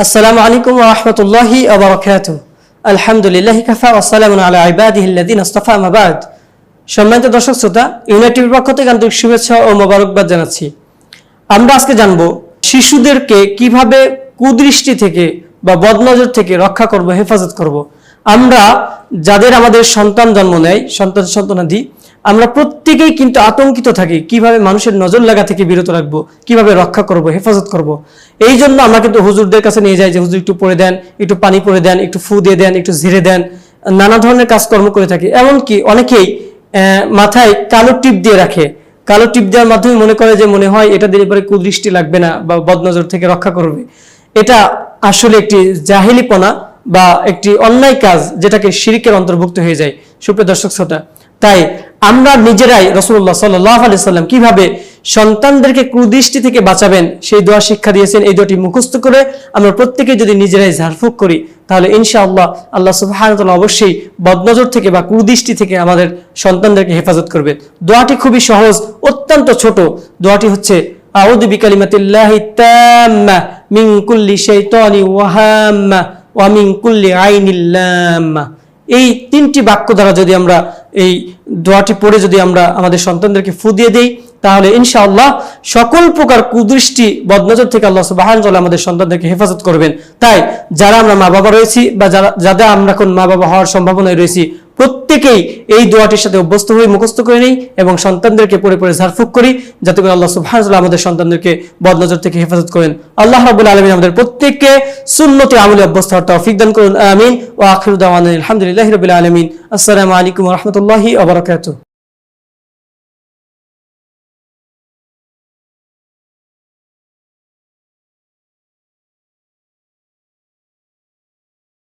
আসসালামু আলাইকুম ওয়া রাহমাতুল্লাহি ওয়া বারাকাতুহু। আলহামদুলিল্লাহি কাফা ওয়া সালামুন আলা ইবাদিহিল্লাযিনা ইসতাফা, আম্মা বা'দ। সম্মানিত দর্শক শ্রোতা, ইউনাইটেডের পক্ষ থেকে আন্তরিক শুভেচ্ছা ও মোবারকবাদ জানাচ্ছি। আমরা আজকে জানবো শিশুদেরকে কিভাবে কুদৃষ্টি থেকে বা বদনজর থেকে রক্ষা করব, হেফাজত করব। আমরা যাদের আমাদের সন্তান জন্ম নেয়, সন্তানাদি, আমরা প্রত্যেকেই কিন্তু আতঙ্কিত থাকি কিভাবে মানুষের নজর লাগা থেকে বিরত রাখবো, কিভাবে রক্ষা করব, হেফাজত করব। এই জন্য আমরা কিন্তু হুজুরদের কাছে নিয়ে যাই যে হুজুর একটু পরে দেন, একটু পানি পরে দেন, একটু ফু দিয়ে দেন, একটু ঝেড়ে দেন, নানা ধরনের কাজকর্ম করে থাকি। এমনকি অনেকেই মাথায় কালো টিপ দিয়ে রাখে। কালো টিপ দেওয়ার মাধ্যমে মনে করে যে মনে হয় এটা দিলে পরে কুদৃষ্টি লাগবে না বা বদনজর থেকে রক্ষা করবে। এটা আসলে একটি জাহেলিপনা বা একটি অন্যায় কাজ, যেটাকে শিরকের অন্তর্ভুক্ত হয়ে যায়। সুপ্রিয় দর্শক শ্রোতা, তাই আমরা নিজেরাই রাসূলুল্লাহ সাল্লাল্লাহু আলাইহি সাল্লাম কিভাবে সন্তানদেরকে কুদৃষ্টি থেকে বাঁচাবেন সেই দোয়া শিক্ষা দিয়েছেন। এই দোয়াটি মুখস্থ করে আমরা প্রত্যেকে যদি নিজেরাই ঝাড়ফুঁক করি, তাহলে ইনশাআল্লাহ আল্লাহ সুবহানাহু ওয়া তাআলা অবশ্যই বদনজর থেকে বা কুদৃষ্টি থেকে আমাদের সন্তানদেরকে হেফাজত করবেন। দোয়াটি খুবই সহজ, অত্যন্ত ছোট। দোয়াটি হচ্ছে আউযু বিকালিমাতিল্লাহি তাম্মা মিন কুল্লি শাইতানি ওয়া হাম্মা ওয়া মিন কুল্লি আইনিল লাম্মা। এই তিনটি বাক্য দ্বারা যদি আমরা এই দোয়াটি পড়ে যদি আমরা আমাদের সন্তানদেরকে ফু দিয়ে দেই, তাহলে ইনশাআল্লাহ সকল প্রকার কুদৃষ্টি বদনজর থেকে আল্লাহ সুবহানাহু ওয়া তাআলা আমাদের সন্তানদেরকে হেফাজত করবেন। তাই যারা আমরা মা বাবা রয়েছি বা যারা আমরা এখন মা বাবা হওয়ার সম্ভাবনায় রয়েছি, প্রত্যেকেই এই দোয়াটির সাথে অভ্যস্ত হয়ে মুখস্থ করে নেই এবং সন্তানদেরকে পড়ে পড়ে ঝাড়ফুঁক করি, যাতে করে আল্লাহ সুবহানাহু ওয়া তাআলা আমাদের সন্তানদেরকে বদনজর থেকে হেফাজত করেন। আল্লাহ রাব্বুল আলামিন আমাদের প্রত্যেককে সুন্নতে আমলে অভ্যস্ত হওয়ার তৌফিক দান করুন, আমিন। ওয়া আখিরু দাওয়ানা আলহামদুলিল্লাহি রাব্বিল আলামিন। আসসালামু আলাইকুম ওয়া রাহমাতুল্লাহি ওয়া বারাকাতুহু।